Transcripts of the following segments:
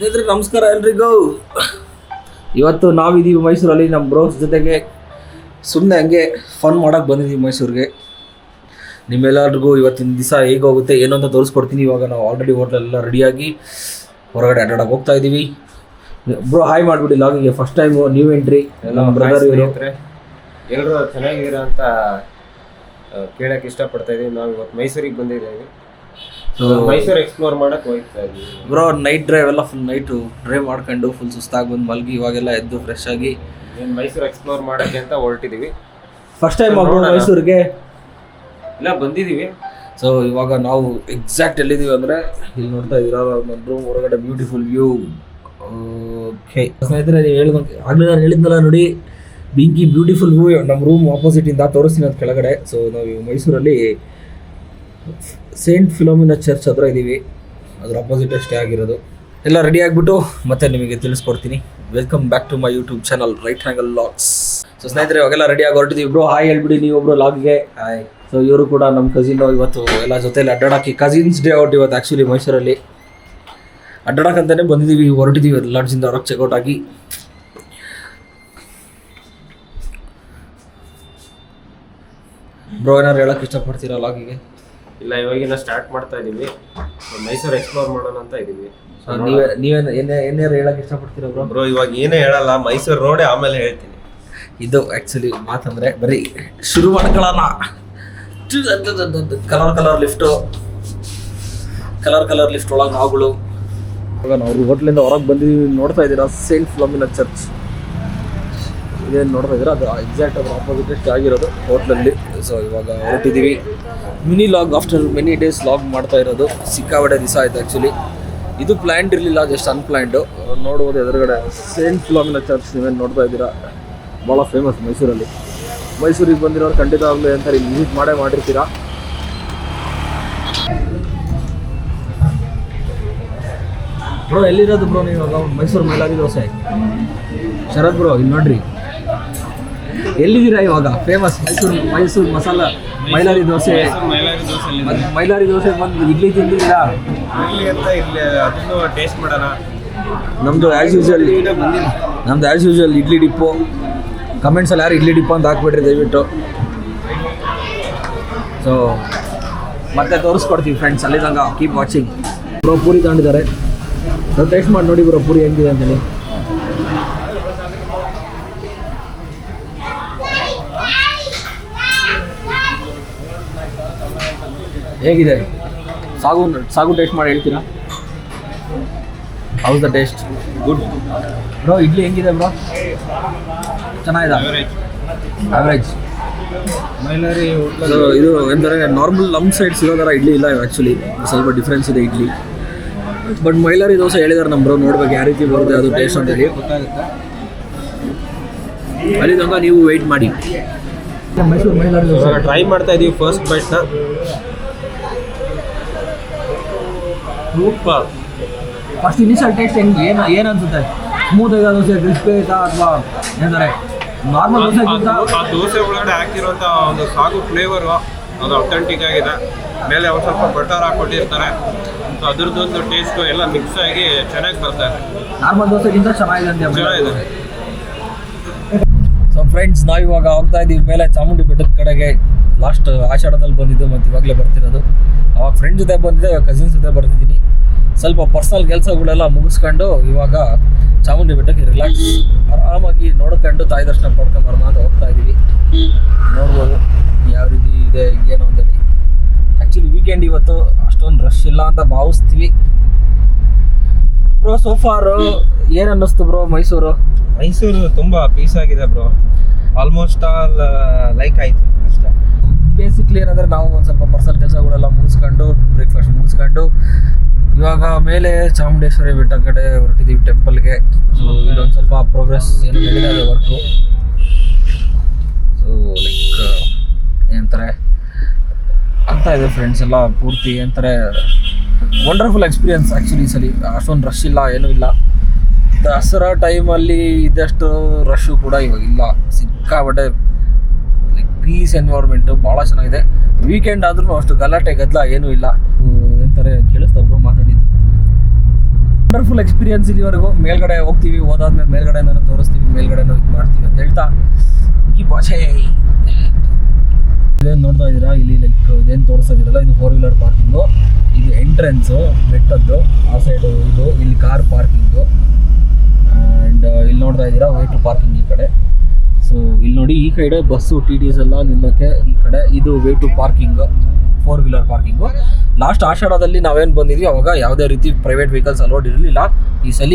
ಸ್ನೇಹಿತರೆ ನಮಸ್ಕಾರ ಎಲ್ರಿಗೂ. ಇವತ್ತು ನಾವಿದ್ದೀವಿ ಮೈಸೂರಲ್ಲಿ ನಮ್ಮ ಬ್ರೋಸ್ ಜೊತೆಗೆ ಸುಮ್ಮನೆ ಹಂಗೆ ಫನ್ ಮಾಡೋಕ್ಕೆ ಬಂದಿದ್ದೀವಿ ಮೈಸೂರಿಗೆ. ನಿಮ್ಮೆಲ್ಲರಿಗೂ ಇವತ್ತಿನ ದಿವಸ ಹೇಗೋಗುತ್ತೆ ಏನು ಅಂತ ತೋರಿಸ್ಕೊಡ್ತೀನಿ. ಇವಾಗ ನಾವು ಆಲ್ರೆಡಿ ಹೋಟ್ಲೆಲ್ಲ ರೆಡಿಯಾಗಿ ಹೊರಗಡೆ ಅಡ್ಡಾಡಕ್ಕೆ ಹೋಗ್ತಾ ಇದ್ದೀವಿ. ಬ್ರೋ ಹಾಯ್ ಮಾಡಿಬಿಡಿ ಲಾಗಿಗೆ, ಫಸ್ಟ್ ಟೈಮು ನ್ಯೂ ಎಂಟ್ರಿ. ನಮ್ಮ ಬ್ರದರ್ ಇವರು ಎಲ್ಲರೂ ಚೆನ್ನಾಗಿದ್ದೀರಾ ಅಂತ ಕೇಳಕ್ಕೆ ಇಷ್ಟಪಡ್ತಾ ಇದ್ದೀವಿ. ನಾವು ಇವತ್ತು ಮೈಸೂರಿಗೆ ಬಂದಿದ್ದೀವಿ. ಮೈಸೂರು ಎಕ್ಸ್ಪ್ಲೋರ್ ಮಾಡಕ್ಕೆ ಹೋಗ್ತಾ ಇದ್ದೀವಿ. ಬ್ರೋ ನೈಟ್ ಡ್ರೈವ್ ಎಲ್ಲ ಫುಲ್ ನೈಟು ಡ್ರೈವ್ ಮಾಡ್ಕೊಂಡು ಫುಲ್ ಸುಸ್ತಾಗಿ ಬಂದು ಮಲಗಿ ಇವಾಗೆಲ್ಲ ಎದ್ದು ಫ್ರೆಶ್ ಆಗಿ ಮೈಸೂರು ಎಕ್ಸ್ಪ್ಲೋರ್ ಮಾಡೋಕ್ಕೆ ಅಂತ ಹೊರಟಿದ್ದೀವಿ. ಫಸ್ಟ್ ಟೈಮ್ ಮೈಸೂರಿಗೆ ಇಲ್ಲ ಬಂದಿದ್ದೀವಿ. ಸೊ ಇವಾಗ ನಾವು ಎಕ್ಸಾಕ್ಟ್ ಎಲ್ಲಿದ್ದೀವಿ ಅಂದರೆ ಇಲ್ಲಿ ನೋಡ್ತಾ ಇದ್ದೀರಾ ನನ್ನ ರೂಮ್ ಹೊರಗಡೆ ಬ್ಯೂಟಿಫುಲ್ ವ್ಯೂ. ಓಕೆ ಸ್ನೇಹಿತರೆ, ನೀವು ಆಗಲೇ ನಾನು ಹೇಳಿದ್ನಲ್ಲ ನೋಡಿ, ಬೆಂಕಿ ಬ್ಯೂಟಿಫುಲ್ ವ್ಯೂ ನಮ್ಮ ರೂಮ್ ಆಪೋಸಿಟಿಂದ ತೋರಿಸ್ತೀನಿ ಅದು ಕೆಳಗಡೆ. ಸೊ ನಾವು ಮೈಸೂರಲ್ಲಿ ಸೇಂಟ್ ಫಿಲೋಮಿನಾ ಚರ್ಚ್ ಹತ್ರ ಇದ್ದೀವಿ, ಅದ್ರ ಆಪೋಸಿಟೇ ಸ್ಟೇ ಆಗಿರೋದು. ಎಲ್ಲ ರೆಡಿ ಆಗಿಬಿಟ್ಟು ಮತ್ತೆ ನಿಮಗೆ ತಿಳಿಸ್ಕೊಡ್ತೀನಿ. Welcome back to my YouTube channel right Hangal logs. So ಸ್ನೇಹಿತರೆ ಇವಾಗೆಲ್ಲ ರೆಡಿಯಾಗಿ ಹೊರಟಿದ್ದೀವಿ. ಬ್ರೋ ಹಾಯ್ ಹೇಳ್ಬಿಡಿ ನೀವೊಬ್ರು ಲಾಗ್ಗೆ. ಹಾಯ್. ಸೊ ಇವರು ಕೂಡ ನಮ್ಮ ಕಸಿನ್ನು ಇವತ್ತು ಎಲ್ಲ ಜೊತೆಲಿ ಅಡ್ಡಾಡೋಕ್ಕೆ ಕಸಿನ್ಸ್ ಡೇ ಔಟ್ ಇವತ್ತು ಆ್ಯಕ್ಚುಲಿ ಮೈಸೂರಲ್ಲಿ ಅಡ್ಡಾಡಕ್ಕಂತಲೇ ಬಂದಿದ್ದೀವಿ, ಹೊರಟಿದ್ದೀವಿ ಲಾಡ್ಜಿಂದ ಹೊರಗೆ ಚೆಕ್ಔಟ್ ಆಗಿ. ಬ್ರೋ ಏನಾದ್ರು ಹೇಳೋಕ್ಕೆ ಇಷ್ಟಪಡ್ತೀರಾ ಲಾಗಿಗೆ? ಇಲ್ಲ, ಇವಾಗಿನ ಸ್ಟಾರ್ಟ್ ಮಾಡ್ತಾ ಇದ್ದೀವಿ. ಮೈಸೂರು ಎಕ್ಸ್ಪ್ಲೋರ್ ಮಾಡೋಣ ಅಂತ ಇದ್ದೀವಿ. ನೀವೇನು ಏನಾರು ಹೇಳೋಕ್ಕೆ ಇಷ್ಟಪಡ್ತೀರಾ ಬ್ರೋ? ಬ್ರೋ ಇವಾಗ ಏನೇ ಹೇಳಲ್ಲ, ಮೈಸೂರು ರೋಡೇ ಆಮೇಲೆ ಹೇಳ್ತೀನಿ. ಇದು ಆ್ಯಕ್ಚುಲಿ ಮಾತಂದರೆ ಬರೀ ಶುರು ಮಾಡ್ಕೊಳ್ಳೋಣ. ಕಲರ್ ಲಿಫ್ಟ್ ಒಳಗೆ ನಾವುಗಳು ಇವಾಗ ನಾವು ಹೋಟ್ಲಿಂದ ಹೊರಗೆ ಬಂದಿದ್ದೀವಿ. ನೋಡ್ತಾ ಇದ್ದೀರಾ ಸೇಂಟ್ ಫಿಲೋಮಿನಾ ಚರ್ಚ್ ಇದೇನು ನೋಡ್ತಾ ಇದ್ದೀರಾ, ಅದು ಎಕ್ಸಾಕ್ಟ್ ಅದ್ರ ಆಪೋಸಿಟ್ ಆಗಿರೋದು ಹೋಟ್ಲಲ್ಲಿ. ಸೊ ಇವಾಗ ಹೊರಟಿದ್ದೀವಿ. Mini vlog after many days vlog ಮಾಡ್ತಾ ಇರೋದು. ಸಿಕ್ಕಾಬಟ್ಟೆ ದಿವಸ ಆಯಿತು ಆ್ಯಕ್ಚುಲಿ. ಇದು ಪ್ಲ್ಯಾಂಡ್ ಇರಲಿಲ್ಲ, ಜಸ್ಟ್ ಅನ್ಪ್ಲ್ಯಾಂಡು. ನೋಡ್ಬೋದು ಎದುರುಗಡೆ ಸೇಂಟ್ ಫಿಲೋಮಿನಾ ಚರ್ಚ್ ನೀವೇನು ನೋಡ್ತಾ ಇದ್ದೀರಾ, ಭಾಳ ಫೇಮಸ್ ಮೈಸೂರಲ್ಲಿ. ಮೈಸೂರಿಗೆ ಬಂದಿರೋರು ಖಂಡಿತವಾಗ್ಲೂ ಅಂತಾರೆ ಇಲ್ಲಿ ವಿಸಿಟ್ ಮಾಡೇ ಮಾಡಿರ್ತೀರಾ. ಬ್ರೋ ಎಲ್ಲಿರೋದು ಬ್ರೋ ನೀವು? ಮೈಸೂರು ಮೈಲಾರಿ ದೋಸೆ. ಶರತ್ ಬ್ರೋ ಇಲ್ಲಿ ನೋಡ್ರಿ ಎಲ್ಲಿದ್ದೀರಾ ಇವಾಗ? ಫೇಮಸ್ ಮೈಸೂರು ಮಸಾಲ ಮೈಲಾರಿ ದೋಸೆ. ಮೈಲಾರಿ ದೋಸೆ ಬಂದು ಇಡ್ಲಿ ತಿಂದಿದ್ದೀರಾ? ಅದನ್ನು ಟೇಸ್ಟ್ ಮಾಡೋಣ. ನಮ್ಮದು ಆ್ಯಸ್ ಯೂಶುವಲ್ ಇಡ್ಲಿ ಡಿಪ್ಪು. ಕಮೆಂಟ್ಸಲ್ಲಿ ಯಾರು ಇಡ್ಲಿ ಡಿಪ್ಪು ಅಂತ ಹಾಕ್ಬಿಟ್ರಿ ದಯವಿಟ್ಟು. ಸೊ ಮತ್ತೆ ತೋರಿಸ್ಕೊಡ್ತೀವಿ ಫ್ರೆಂಡ್ಸ್, ಅಲ್ಲಿ ತನಕ ಕೀಪ್ ವಾಚಿಂಗ್. ಬ್ರೋ ಪೂರಿ ತಗೊಂಡಿದ್ದಾರೆ, ನಾವು ಟೇಸ್ಟ್ ಮಾಡಿ ನೋಡಿ ಬ್ರೋ ಪೂರಿ ಹೆಂಗಿದೆ ಅಂತೇಳಿ. ಹೇಗಿದೆ ಸಾಗು ಟೇಸ್ಟ್ ಮಾಡಿ ಹೇಳ್ತೀರಾ? House the taste? Good bro idli ಹೆಂಗಿದೆ ಬ್ರೋ? ಚೆನ್ನಾಗಿದೆ, ಆವ್ರೇಜ್. ಮೈಲಾರಿ ಇದು ಎಂದರೆ ನಾರ್ಮಲ್ ನಮ್ಮ ಸೈಡ್ ಸಿಗೋ ಥರ ಇಡ್ಲಿ ಇಲ್ಲ ಆ್ಯಕ್ಚುಲಿ, ಸ್ವಲ್ಪ ಡಿಫ್ರೆನ್ಸ್ ಇದೆ ಇಡ್ಲಿ. ಬಟ್ ಮೈಲಾರಿ ದೋಸೆ ಹೇಳಿದಾರೆ ನಮ್ಮ ಬ್ರೋ, ನೋಡ್ಬೇಕು ಯಾವ ರೀತಿ ಬರುತ್ತೆ ಅದು ಟೇಸ್ಟ್ ಅಂತೇಳಿ. ಅಲ್ಲಿ ತನಕ ನೀವು ವೆಯ್ಟ್ ಮಾಡಿ. ಮೈಸೂರು ಮೈಲಾರಿ ದೋಸೆ ಟ್ರೈ ಮಾಡ್ತಾ ಇದೀವಿ ಫಸ್ಟ್ ಬೈಟ್ನ. ಸೂಪರ್. ಫಸ್ಟ್ ಇನಿಷಿಯಲ್ ಟೇಸ್ಟ್ ಏನು ಅನ್ಸುತ್ತೆ? ಸ್ಮೂತ್ ಆಗಿದೆ ದೋಸೆ, ಕ್ರಿಸ್ಪಿ ಆಯ್ತಾ ಅಥವಾ ಏನಂದರೆ ನಾರ್ಮಲ್ ದೋಸೆಗಿಂತ? ಆ ದೋಸೆ ಒಳಗಡೆ ಹಾಕಿರುವಂಥ ಒಂದು ಸಾಗು ಫ್ಲೇವರು ಅದು ಅಥೆಂಟಿಕ್ ಆಗಿದೆ. ಮೇಲೆ ಒಂದು ಸ್ವಲ್ಪ ಬಟರ್ ಹಾಕ್ಕೊಟ್ಟಿರ್ತಾರೆ. ಸೊ ಅದ್ರದ್ದೊಂದು ಟೇಸ್ಟು ಎಲ್ಲ ಮಿಕ್ಸ್ ಆಗಿ ಚೆನ್ನಾಗಿ ಬರ್ತಾರೆ. ನಾರ್ಮಲ್ ದೋಸೆಗಿಂತ ಚೆನ್ನಾಗಿದೆ ಅಂತ ಚೆನ್ನಾಗಿದೆ. ಸೊ ಫ್ರೆಂಡ್ಸ್, ನಾವಿವಾಗ ಹೋಗ್ತಾ ಇದ್ದೀವಿ ಮೇಲೆ ಚಾಮುಂಡಿ ಬೆಟ್ಟದ ಕಡೆಗೆ. ಲಾಸ್ಟ್ ಆಷಾಢದಲ್ಲಿ ಬಂದಿದ್ದು ಮತ್ತು ಇವಾಗಲೇ ಬರ್ತಿರೋದು. ಅವಾಗ ಫ್ರೆಂಡ್ ಜೊತೆ ಬಂದಿದ್ದೆ, ಇವಾಗ ಕಸಿನ್ಸ್ ಜೊತೆ ಬರ್ತಿದ್ದೀನಿ. ಸ್ವಲ್ಪ ಪರ್ಸನಲ್ ಕೆಲಸಗಳೆಲ್ಲ ಮುಗಿಸ್ಕೊಂಡು ಇವಾಗ ಚಾಮುಂಡಿ ಬೆಟ್ಟಕ್ಕೆ ರಿಲ್ಯಾಕ್ಸ್ ಆರಾಮಾಗಿ ನೋಡ್ಕೊಂಡು ತಾಯಿ ದರ್ಶನ ಪಡ್ಕೊಂಬರೋಣ ಅಂತ ಹೋಗ್ತಾ ಇದ್ದೀವಿ. ನೋಡ್ಬೋದು ಯಾವ ರೀತಿ ಇದೆ ಏನು ಅಂತೇಳಿ. ಆ್ಯಕ್ಚುಲಿ ವೀಕೆಂಡ್ ಇವತ್ತು ಅಷ್ಟೊಂದು ರಶ್ ಇಲ್ಲ ಅಂತ ಭಾವಿಸ್ತೀವಿ. ಬ್ರೋ ಸೋಫಾರು ಏನು ಅನ್ನಿಸ್ತು ಬ್ರೋ ಮೈಸೂರು ತುಂಬ ಪೀಸ್ ಆಗಿದೆ ಬ್ರೋ. ಆಲ್ಮೋಸ್ಟ್ ಆಲ್ ಲೈಕ್ ಆಯಿತು ಅಷ್ಟೇ. ಬೇಸಿಕ್ಲಿ ಏನಂದರೆ ನಾವು ಒಂದು ಸ್ವಲ್ಪ ಪರ್ಸನಲ್ ಕೆಲಸಗಳೆಲ್ಲ ಮುಗಿಸ್ಕೊಂಡು ಬ್ರೇಕ್ಫಾಸ್ಟ್ ಮುಗಿಸ್ಕೊಂಡು ಇವಾಗ ಮೇಲೆ ಚಾಮುಂಡೇಶ್ವರಿ ಬೆಟ್ಟ ಕಡೆ ಹೊರಟಿದ್ದೀವಿ ಟೆಂಪಲ್ಗೆ. ಸೊ ಇಲ್ಲೊಂದು ಸ್ವಲ್ಪ ಪ್ರೋಗ್ರೆಸ್ ಏನು ನಡೀತಾ ಇದೆ ವರ್ಕು. ಸೊ ಲೈಕ್ ಏನಂತಾರೆ ಆಗ್ತಾ ಇದೆ ಫ್ರೆಂಡ್ಸ್ ಎಲ್ಲ ಪೂರ್ತಿ ಏನಂತಾರೆ ವಂಡರ್ಫುಲ್ ಎಕ್ಸ್ಪೀರಿಯನ್ಸ್ ಆ್ಯಕ್ಚುಲಿ. ಈ ಸಲ ಅಷ್ಟೊಂದು ರಶ್ ಇಲ್ಲ, ಏನೂ ಇಲ್ಲ. ದಸರಾ ಟೈಮಲ್ಲಿ ಇದ್ದಷ್ಟು ರಶ್ಶು ಕೂಡ ಇವಾಗ ಇಲ್ಲ. ಸಿಕ್ಕಾಬಟ್ಟೆ ಲೈಕ್ ಪೀಸ್ ಎನ್ವೈರ್ಮೆಂಟು ಭಾಳ ಚೆನ್ನಾಗಿದೆ. ವೀಕೆಂಡ್ ಆದ್ರೂ ಅಷ್ಟು ಗಲಾಟೆ ಗದ್ದಲ ಏನೂ ಇಲ್ಲ. ಎಂತಾರೆ ಕೇಳಿಸ್ತಾ ಬ್ರೋ ಮಾತಾಡಿದ್ದು? ವಂಡರ್ಫುಲ್ ಎಕ್ಸ್ಪೀರಿಯನ್ಸ್ ಇಲ್ಲಿವರೆಗೂ. ಮೇಲ್ಗಡೆ ಹೋಗ್ತೀವಿ, ಹೋದಾದ್ಮೇಲೆ ಮೇಲ್ಗಡೆನೂ ತೋರಿಸ್ತೀವಿ, ಮೇಲ್ಗಡೆನೂ ಇದು ಮಾಡ್ತೀವಿ ಅಂತ ಹೇಳ್ತಾ ಇದೇನು ನೋಡ್ತಾ ಇದ್ದೀರಾ ಇಲ್ಲಿ, ಲೈಕ್ ಇದೇನು ತೋರಿಸ್ತಾ ಇದ್ದೀರಲ್ಲ, ಇದು 4-ವೀಲರ್ ಪಾರ್ಕಿಂಗು. ಇದು ಎಂಟ್ರೆನ್ಸು ಬೆಟ್ಟದ್ದು, ಆ ಸೈಡು ಇದು, ಇಲ್ಲಿ ಕಾರ್ ಪಾರ್ಕಿಂಗು. ಆ್ಯಂಡ್ ಇಲ್ಲಿ ನೋಡ್ತಾ ಇದ್ದೀರಾ ವೇ ಟು ಪಾರ್ಕಿಂಗ್ ಈ ಕಡೆ. ಸೊ ಇಲ್ಲಿ ನೋಡಿ ಈ ಕಡೆ ಬಸ್ಸು TTs ಎಲ್ಲ ನಿಲ್ಲೋಕ್ಕೆ, ಈ ಕಡೆ ಇದು way to parking, four wheeler parking. Last ಆಷಾಢದಲ್ಲಿ ನಾವೇನು ಬಂದಿದ್ವಿ ಅವಾಗ ಯಾವುದೇ ರೀತಿ ಪ್ರೈವೇಟ್ ವೆಹಿಕಲ್ಸ್ ಅಲೋಡ್ ಇರಲಿಲ್ಲ. ಈ ಸಲ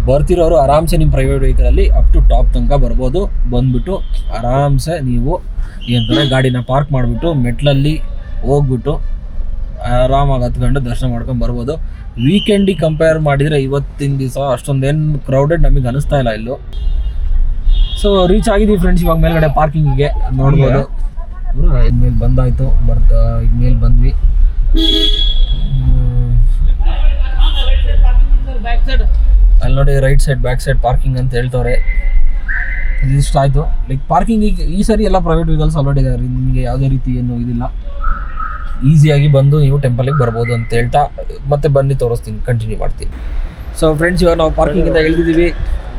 ಬರ್ತಿರೋರು ಆರಾಮ್ಸೆ ನಿಮ್ಮ ಪ್ರೈವೇಟ್ ವೆಹಿಕಲಲ್ಲಿ ಅಪ್ ಟು ಟಾಪ್ ತನಕ ಬರ್ಬೋದು. ಬಂದುಬಿಟ್ಟು ಆರಾಮ್ಸೆ ನೀವು ಏನಂತಾರೆ ಗಾಡಿನ ಪಾರ್ಕ್ ಮಾಡಿಬಿಟ್ಟು ಮೆಟ್ಲಲ್ಲಿ ಹೋಗ್ಬಿಟ್ಟು ಆರಾಮಾಗಿ ಹತ್ಕೊಂಡು ದರ್ಶನ ಮಾಡ್ಕೊಂಡು ಬರ್ಬೋದು. ವೀಕೆಂಡಿಗೆ ಕಂಪೇರ್ ಮಾಡಿದರೆ ಇವತ್ತಿನ ದಿವಸ ಅಷ್ಟೊಂದೇನು ಕ್ರೌಡೆಡ್ ನಮಗೆ ಅನಿಸ್ತಾ ಇಲ್ಲ ಇಲ್ಲೂ. ಸೊ ರೀಚ್ ಆಗಿದ್ದೀವಿ ಫ್ರೆಂಡ್ಸ್, ಇವಾಗ ಮೇಲ್ಗಡೆ ಪಾರ್ಕಿಂಗಿಗೆ ನೋಡ್ಬೋದು. ಮೇಲೆ ಬಂದಾಯಿತು, ಈಗ ಮೇಲೆ ಬಂದ್ವಿ. ಅಲ್ಲಿ ನೋಡಿ right side back side parking ಅಂತ ಹೇಳ್ತವ್ರೆ. ಇದಿಷ್ಟ ಆಯಿತು. ಲೈಕ್ ಪಾರ್ಕಿಂಗಿಗೆ ಈ ಸರಿ ಎಲ್ಲ ಪ್ರೈವೇಟ್ ವೆಹಿಕಲ್ಸ್ ಅಲೋಡ್ ಇದ್ದಾರೆ, ನಿಮಗೆ ಯಾವುದೇ ರೀತಿ ಏನು ಇದಿಲ್ಲ. ಈಸಿಯಾಗಿ ಬಂದು ನೀವು ಟೆಂಪಲಿಗೆ ಬರ್ಬೋದು ಅಂತ ಹೇಳ್ತಾ ಮತ್ತೆ ಬನ್ನಿ ತೋರಿಸ್ತೀನಿ, ಕಂಟಿನ್ಯೂ ಮಾಡ್ತೀನಿ. ಸೊ ಫ್ರೆಂಡ್ಸ್, ಇವಾಗ ನಾವು ಪಾರ್ಕಿಂಗಿಂದ ಇಳಿದಿದ್ದೀವಿ.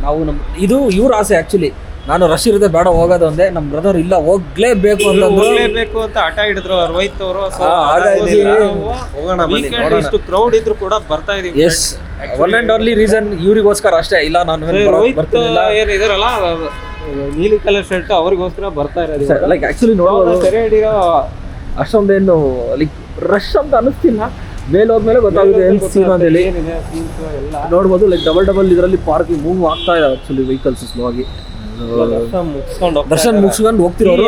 ನಾವು ಇದು ಇವ್ರ ಆಸೆ ಆ್ಯಕ್ಚುಲಿ, ನಾನು ರಶ್ ಇರುತ್ತೆ ಬೇಡ ಹೋಗೋದು ಒಂದೇ, ನಮ್ಮ ಬ್ರದರ್ ಇಲ್ಲ ಹೋಗ್ಲೇಬೇಕು ಅಂತ ಹಠ ಹಿಡಿದ್ರು ಅವ್ರು, ಹೋಯ್ತವ್ರು. ಇಷ್ಟು ಕ್ರೌಡ್ ಇದ್ರು ಕೂಡ ಬರ್ತಾ ಇದೀವಿ. Yes, one and only reason ಇವ್ರಿಗೋಸ್ಕರ ಅಷ್ಟೇ. ಇಲ್ಲ ನಾನು ಏನಿದಾರಲ್ಲ ನೀಲಿ ಕಲರ್ ಶರ್ಟ್ ಅವ್ರಿಗೋಸ್ಕರ ಬರ್ತಾ ಇರೋದು. ಲೈಕ್ ಆಕ್ಚುಲಿ ನೋಡೋದು ಸರಿ ಅಷ್ಟೊಂದೇನು ಲೈಕ್ ರಶ್ ಅಂತ ಅನಿಸ್ತಿಲ್ಲ. ಮೇಲೆ ಹೋದ್ಮೇಲೆ ಗೊತ್ತಾಗುತ್ತೆ ಏನು ಸೀನ್ ಅಂತ ಹೇಳಿ. ನೋಡ್ಬೋದು ಲೈಕ್ ಡಬಲ್ ಇದರಲ್ಲಿ ಪಾರ್ಕಿಂಗ್ ಮೂವ್ ಆಗ್ತಾ ಇದೆ ಆಕ್ಚುಲಿ ವೆಹಿಕಲ್ಸ್ ಸ್ಲೋ ಆಗಿ. ದರ್ಶನ್ ಮುಗಿಸ್ಕೊಂಡು ಹೋಗ್ತಿರೋರು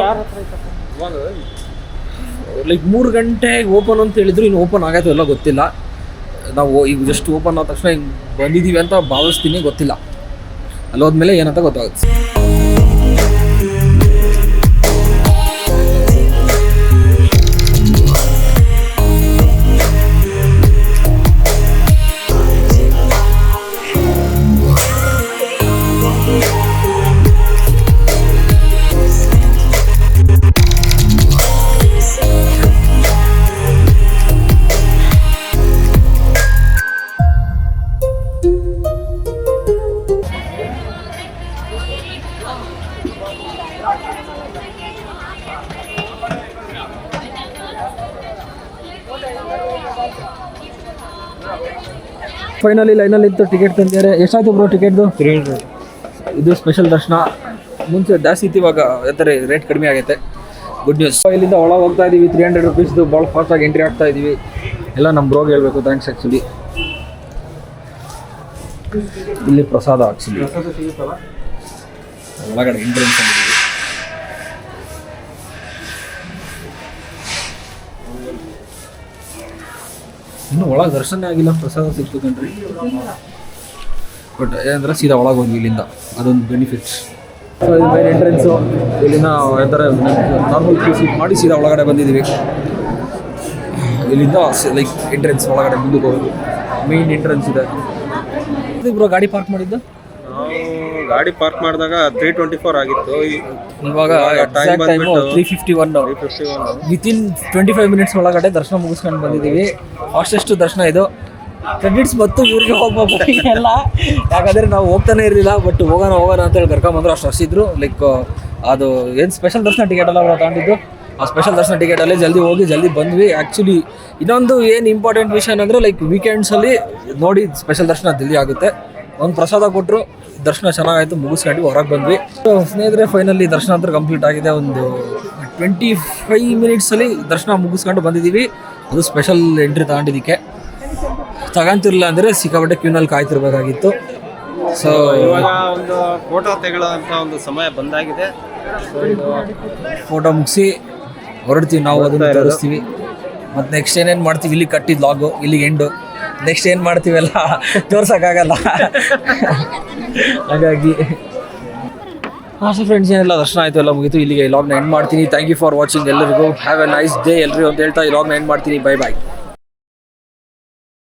ಲೈಕ್ 3 ಗಂಟೆಗೆ ಓಪನ್ ಅಂತ ಹೇಳಿದ್ರು, ಇನ್ನು ಓಪನ್ ಆಗೈತೆ ಎಲ್ಲ ಗೊತ್ತಿಲ್ಲ. ನಾವು ಈಗ ಜಸ್ಟ್ ಓಪನ್ ಆದ ತಕ್ಷಣ ಹಿಂಗೆ ಬಂದಿದ್ದೀವಿ ಅಂತ ಭಾವಿಸ್ತೀನಿ, ಗೊತ್ತಿಲ್ಲ. ಅಲ್ಲಿ ಹೋದ್ಮೇಲೆ ಏನಂತ ಗೊತ್ತಾಗುತ್ತೆ. ಫೈನಲಿ ಲೈನಲ್ಲಿ ಇತ್ತು, ಟಿಕೆಟ್ ತಂದಿದ್ದಾರೆ. ಎಷ್ಟಾಯ್ತು ಬ್ರೋ ಟಿಕೆಟ್ದು? 300. ಇದು ಸ್ಪೆಷಲ್ ದರ್ಶನ. ಮುಂಚೆ ಜಾಸ್ತಿ ಇತ್ತು, ಇವಾಗ ಯಾತ್ರೆ ರೇಟ್ ಕಡಿಮೆ ಆಗೈತೆ. Good news. ಇಲ್ಲಿಂದ ಒಳಗೆ ಹೋಗ್ತಾ ಇದ್ದೀವಿ. 300 ರುಪೀಸ್ದು ಭಾಳ ಫಾಸ್ಟಾಗಿ ಎಂಟ್ರಿ ಆಗ್ತಾ ಇದ್ದೀವಿ. ಎಲ್ಲ ನಮ್ಮ ಬ್ರೋಗೆ ಹೇಳಬೇಕು ಥ್ಯಾಂಕ್ಸ್. ಆ್ಯಕ್ಚುಲಿ ಇಲ್ಲಿ ಪ್ರಸಾದ ಆ್ಯಕ್ಚುಲಿ ಒಳಗಡೆ ಎಂಟ್ರೆನ್ಸ್ ಆಗಿದ್ದೀವಿ. ಇನ್ನೂ ಒಳಗೆ ದರ್ಶನ ಆಗಿಲ್ಲ, ಪ್ರಸಾದ ಸಿಕ್ತು ಕಣ್ರಿ. ಬಟ್ ಏನಂದ್ರೆ ಸೀದಾ ಒಳಗೆ ಹೋದ್ವಿ ಇಲ್ಲಿಂದ, ಅದೊಂದು ಬೆನಿಫಿಟ್ಸ್. ಸೊ ಇದು ಮೇನ್ ಎಂಟ್ರೆನ್ಸು. ಇಲ್ಲಿಂದ ಥರ ನಾರ್ಮಲ್ ಕ್ಯೂ ಸೀಟ್ ಮಾಡಿ ಸೀದಾ ಒಳಗಡೆ ಬಂದಿದ್ದೀವಿ. ಇಲ್ಲಿಂದ ಲೈಕ್ ಎಂಟ್ರೆನ್ಸ್ ಒಳಗಡೆ ಮುಂದಕ್ಕೆ ಹೋಗೋದು ಮೇನ್ ಎಂಟ್ರೆನ್ಸ್ ಇದೆ. ಇಬ್ಬರು ಗಾಡಿ ಪಾರ್ಕ್ ಮಾಡಿದ್ದು, ಗಾಡಿ ಪಾರ್ಕ್ ಮಾಡಿದಾಗ 324 ಆಗಿತ್ತು. ಇವಾಗ ಟೈಮ್ 351. ವಿತಿನ್ 25 ಮಿನಿಟ್ಸ್ ಒಳಗಡೆ ದರ್ಶನ ಮುಗಿಸ್ಕೊಂಡು ಬಂದಿದ್ದೀವಿ. ಫಾಸ್ಟೆಸ್ಟ್ ದರ್ಶನ ಇದು. ಕ್ರೆಡಿಟ್ಸ್ ಮತ್ತು ಇವ್ರಿಗೆ ಹೋಗ್ಬೇಕು ಎಲ್ಲ, ಯಾಕಂದರೆ ನಾವು ಹೋಗ್ತಾನೆ ಇರಲಿಲ್ಲ. ಬಟ್ ಹೋಗೋಣ ಅಂತ ಹೇಳಿ ಕರ್ಕೊಂಬಂದ್ರು. ಅಷ್ಟು ರಶ್ ಇದ್ರು. ಲೈಕ್ ಅದು ಏನು ಸ್ಪೆಷಲ್ ದರ್ಶನ ಟಿಕೆಟ್ ಎಲ್ಲ ತಗೊಂಡಿದ್ದು, ಆ ಸ್ಪೆಷಲ್ ದರ್ಶನ ಟಿಕೆಟಲ್ಲೇ ಜಲ್ದಿ ಹೋಗಿ ಜಲ್ದಿ ಬಂದ್ವಿ. ಆ್ಯಕ್ಚುಲಿ ಇನ್ನೊಂದು ಏನು ಇಂಪಾರ್ಟೆಂಟ್ ವಿಷಯ ಏನಂದರೆ ಲೈಕ್ ವೀಕೆಂಡ್ಸಲ್ಲಿ ನೋಡಿ ಸ್ಪೆಷಲ್ ದರ್ಶನ ಜಲ್ದಿ ಆಗುತ್ತೆ. ಒಂದು ಪ್ರಸಾದ ಕೊಟ್ಟರು, ದರ್ಶನ ಚೆನ್ನಾಗಾಯಿತು, ಮುಗಿಸ್ಕೊಂಡು ಹೊರಗೆ ಬಂದ್ವಿ. ಸೊ ಸ್ನೇಹಿತರೆ, ಫೈನಲಿ ದರ್ಶನ ಅಂತ ಕಂಪ್ಲೀಟ್ ಆಗಿದೆ. ಒಂದು 25 ಮಿನಿಟ್ಸಲ್ಲಿ ದರ್ಶನ ಮುಗಿಸ್ಕೊಂಡು ಬಂದಿದ್ದೀವಿ. ಅದು ಸ್ಪೆಷಲ್ ಎಂಟ್ರಿ ತಗೊಂಡಿದ್ದಕ್ಕೆ. ತಗೊಂತಿರಲಿಲ್ಲ ಅಂದರೆ ಸಿಕ್ಕಾಪಟ್ಟೆ ಕ್ಯೂನಲ್ಲಿ ಕಾಯ್ತಿರ್ಬೇಕಾಗಿತ್ತು. ಸೊ ಇವಾಗ ಒಂದು ಫೋಟೋ ತೆಗೊಳ್ಳೋಂಥ ಒಂದು ಸಮಯ ಬಂದಾಗಿದೆ. ಫೋಟೋ ಮುಗಿಸಿ ಹೊರಡ್ತೀವಿ ನಾವು, ಅದನ್ನು ತೋರಿಸ್ತೀವಿ. ಮತ್ತು ನೆಕ್ಸ್ಟ್ ಏನೇನು ಮಾಡ್ತೀವಿ, ಇಲ್ಲಿ ಕಟ್ಟಿದ್ದು ಲಾಗು, ಇಲ್ಲಿಗೆ ಎಂಡು. ನೆಕ್ಸ್ಟ್ ಏನು ಮಾಡ್ತೀವೆಲ್ಲ ತೋರ್ಸೋಕ್ಕಾಗಲ್ಲ. ಹಾಗಾಗಿ ಅಷ್ಟೇ ಫ್ರೆಂಡ್ಸ್, ಏನೆಲ್ಲ ದರ್ಶನ ಆಯಿತು, ಎಲ್ಲ ಮುಗೀತು. ಇಲ್ಲಿಗೆ ಈ ಲಾಗ್ನ ಎಂಡ್ ಮಾಡ್ತೀನಿ. Thank you for watching. ಎಲ್ಲರಿಗೂ ಹ್ಯಾವ್ ಎ ನೈಸ್ ಡೇ ಎಲ್ರಿಗೂ ಅಂತ ಹೇಳ್ತಾ ಈ ಲಾಗ್ನ ಎಂಡ್ ಮಾಡ್ತೀನಿ. Bye bye.